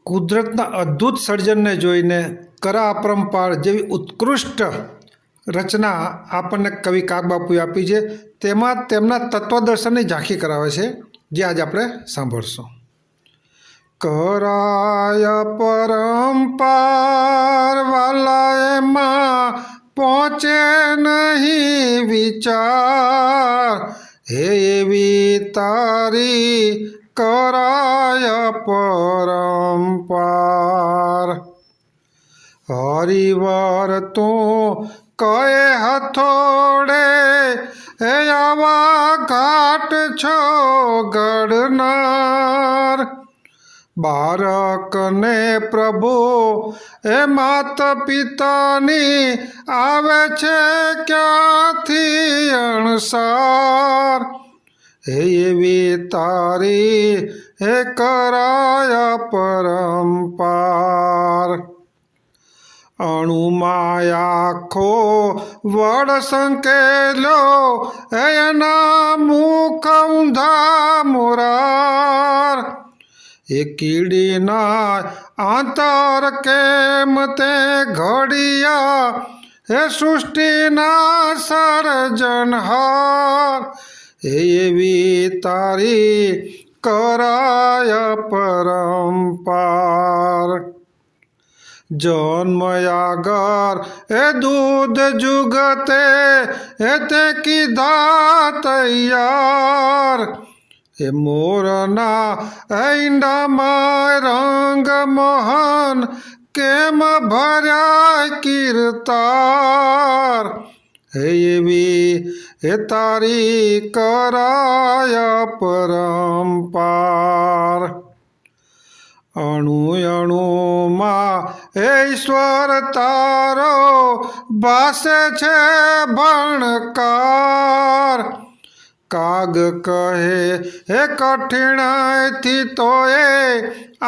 કુદરતના અદ્ભુત સર્જનને જોઈને કરા અપરંપાર જેવી ઉત્કૃષ્ટ રચના આપણને કવિ કાગબાપુએ આપી છે। તેમાં તેમના તત્વદર્શનની ઝાંખી કરાવે છે, જે આજે આપણે સાંભળશું। કરાય પરંપાર વાલા એમાં પહોંચે નહીં વિચાર, હે એવી તારી કરાય પરંપાર। હરિવાર તું કહે હથોડે, હે આવા ઘાટ છો ઘડનાર। બાળકને પ્રભુ એ માતા પિતાની આવે છે ક્યાંથી અણસાર, હે એવી તારી હે કરાય પરંપાર। અણુમાં આખો વડ સંકેલો, એના મુખ ઊંધા મોરાર, એ કીડીના આંતર કેમ તે ઘડિયા, હે સૃષ્ટિના સર્જનહાર, હે એવી તારી કરાય પરંપાર। જન્મ આગળ એ દૂધ જુગતે એ તે કીધા તૈયાર, એ મોરના ઈંડામાં રંગ મોહન કેમ ભર્યા કીર્તાર, હે એવી હે તારી કરાય પરંપાર। અણુ અણુમાં ઈશ્વર તારો ભાસે છે ભણકાર, કાગ કહે હે કઠિનાઈથી તો એ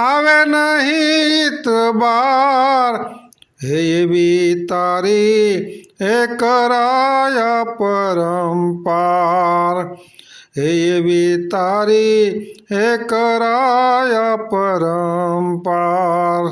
આવે નહીં બાર, હે એવી તારી હે કરાય પરંપાર, હે એવી તારી હે કરાય પરંપાર।